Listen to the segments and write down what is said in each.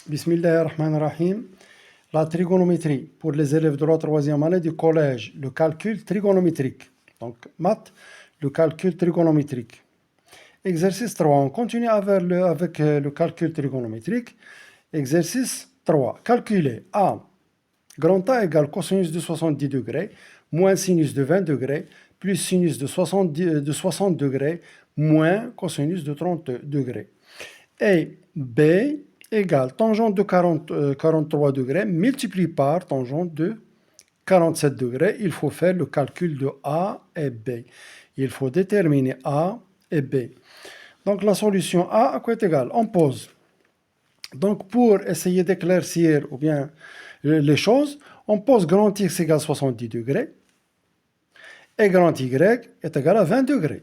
Bismillahirrahmanirrahim. La trigonométrie pour les élèves de la troisième année du collège, le calcul trigonométrique. Donc, maths, le calcul trigonométrique. Exercice 3. On continue avec le calcul trigonométrique. Exercice 3. Calculer A. Grand A égale cosinus de 70 degrés, moins sinus de 20 degrés, plus sinus de 60 degrés, moins cosinus de 30 degrés. Et B égale tangente de 43 degrés multiplié par tangente de 47 degrés. Il faut faire le calcul de A et B. Il faut déterminer A et B. Donc la solution A à quoi est égale? On pose. Donc pour essayer d'éclaircir ou bien les choses, on pose grand X égale 70 degrés et grand Y est égal à 20 degrés.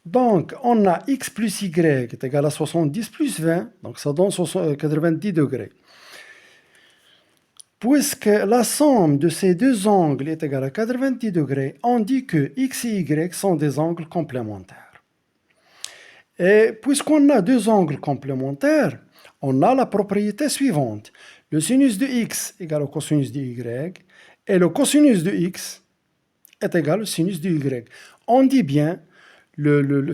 Donc, on a x plus y est égal à 70 plus 20, donc ça donne 90 degrés. Puisque la somme de ces deux angles est égale à 90 degrés, on dit que x et y sont des angles complémentaires. Et puisqu'on a deux angles complémentaires, on a la propriété suivante. Le sinus de x égale au cosinus de y, et le cosinus de x est égal au sinus de y. On dit bien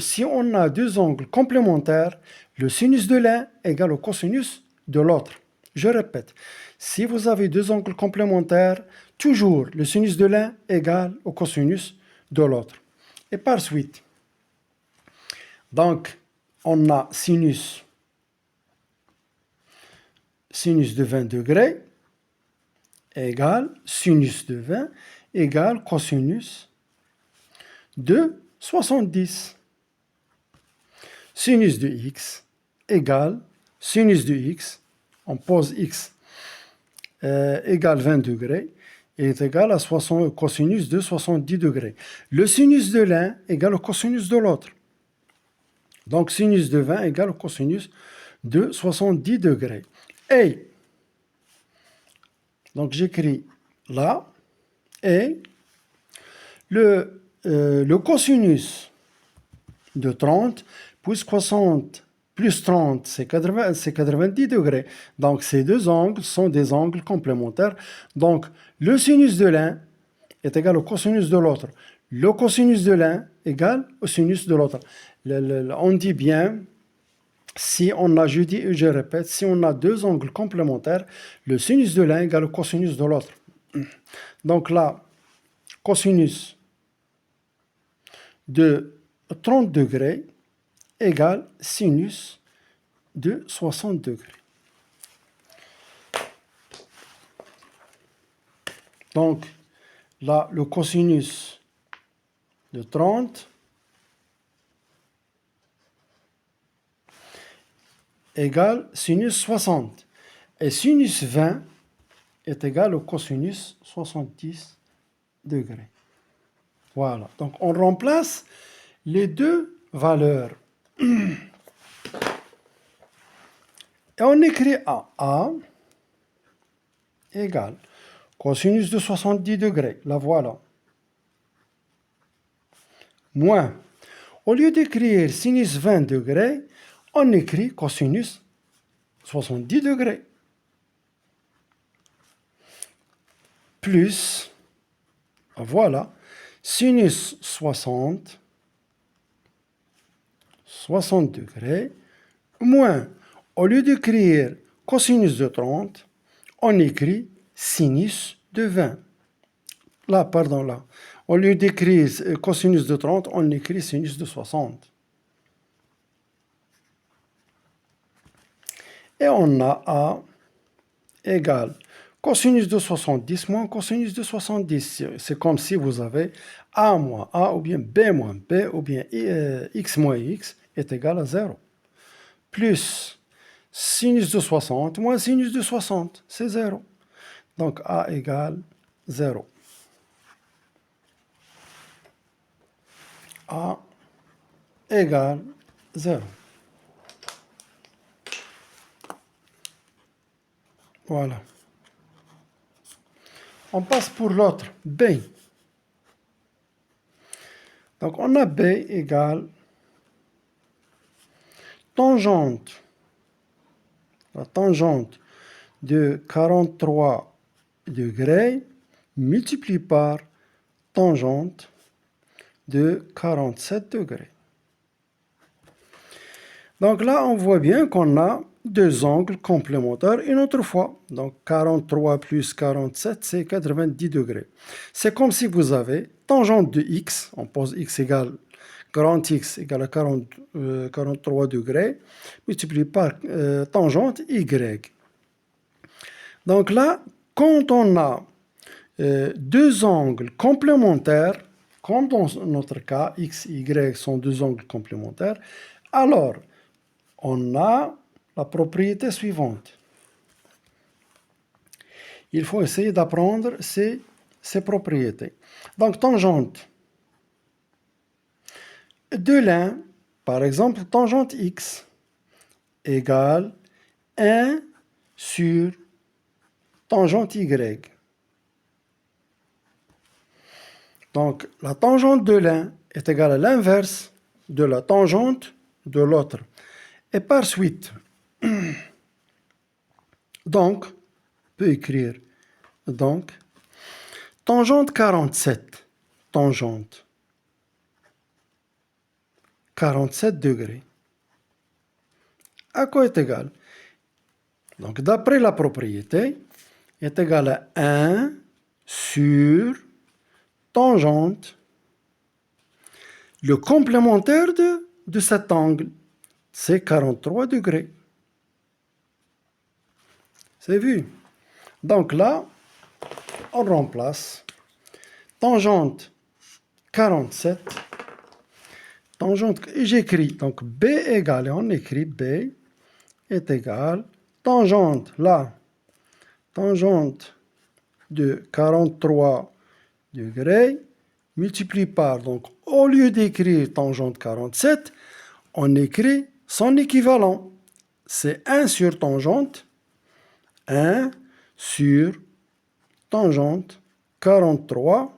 si on a deux angles complémentaires, le sinus de l'un est égal au cosinus de l'autre. Je répète, si vous avez deux angles complémentaires, toujours le sinus de l'un est égal au cosinus de l'autre. Et par suite, donc, on a sinus de 20 degrés égale sinus de 20 égale cosinus de 70. Sinus de x égale sinus de x, on pose x égale 20 degrés, est égal à cosinus de 70 degrés. Le sinus de l'un égale au cosinus de l'autre. Donc sinus de 20 égale au cosinus de 70 degrés. Et, donc j'écris là, et le cosinus de 30, puisque 60 plus 30, c'est 90 degrés. Donc, ces deux angles sont des angles complémentaires. Donc, le sinus de l'un est égal au cosinus de l'autre. Le cosinus de l'un égal au sinus de l'autre. On dit bien, si on a, je répète, si on a deux angles complémentaires, le sinus de l'un égal au cosinus de l'autre. Donc là, cosinus de 30 degrés égale sinus de 60 degrés. Donc, là, le cosinus de 30 égale sinus 60. Et sinus 20 est égal au cosinus 70 degrés. Voilà. Donc, on remplace les deux valeurs. Et on écrit A égale cosinus de 70 degrés. La voilà. Moins. Au lieu d'écrire sinus 20 degrés, on écrit cosinus 70 degrés. Plus, voilà, sinus 60 degrés, moins, au lieu d'écrire cosinus de 30, on écrit sinus de 20. Là, pardon, là. Au lieu d'écrire cosinus de 30, on écrit sinus de 60. Et on a A égale cosinus de 70 moins cosinus de 70. C'est comme si vous avez A moins A ou bien B moins B ou bien X moins X est égal à 0. Plus sinus de 60 moins sinus de 60, c'est 0. Donc A égale 0. A égale 0. Voilà. On passe pour l'autre, B. Donc on a B égale tangente la tangente de 43 degrés multiplié par tangente de 47 degrés. Donc là, on voit bien qu'on a deux angles complémentaires une autre fois. Donc 43 plus 47, c'est 90 degrés. C'est comme si vous avez tangente de x, on pose x égale grand X égale à 43 degrés, multiplié par tangente Y. Donc là, quand on a deux angles complémentaires, comme dans notre cas, X et Y sont deux angles complémentaires, alors on a la propriété suivante. Il faut essayer d'apprendre ces propriétés. Donc, tangente de l'un, par exemple, tangente x égale 1 sur tangente y. Donc, la tangente de l'un est égale à l'inverse de la tangente de l'autre. Et par suite, donc, on peut écrire donc tangente 47, tangente 47 degrés. À quoi est égal? Donc, d'après la propriété, est égal à 1 sur tangente, le complémentaire de cet angle, c'est 43 degrés. C'est vu? Donc là, on remplace tangente 47, tangente, et j'écris, donc B égale, et on écrit B est égal, tangente, là, tangente de 43 degrés, multiplié par, donc au lieu d'écrire tangente 47, on écrit son équivalent. C'est 1 sur tangente, 1 sur tangente 43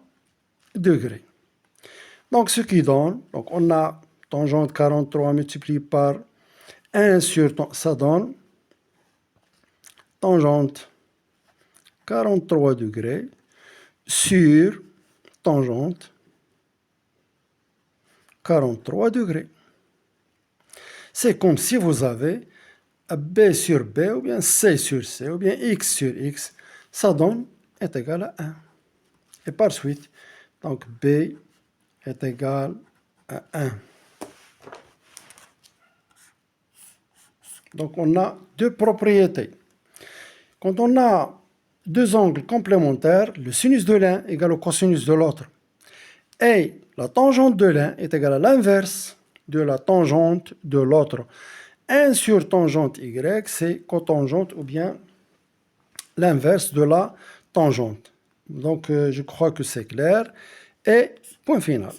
degrés. Donc, ce qui donne, donc on a tangente 43 multiplié par 1 sur, ça donne tangente 43 degrés sur tangente 43 degrés. C'est comme si vous avez B sur B, ou bien C sur C, ou bien X sur X. Ça donne est égal à 1. Et par suite, donc B est égal à 1. Donc on a deux propriétés. Quand on a deux angles complémentaires, le sinus de l'un égale au cosinus de l'autre. Et la tangente de l'un est égale à l'inverse de la tangente de l'autre. 1 sur tangente y, c'est cotangente ou bien l'inverse de la tangente. Donc, je crois que c'est clair. Et point final.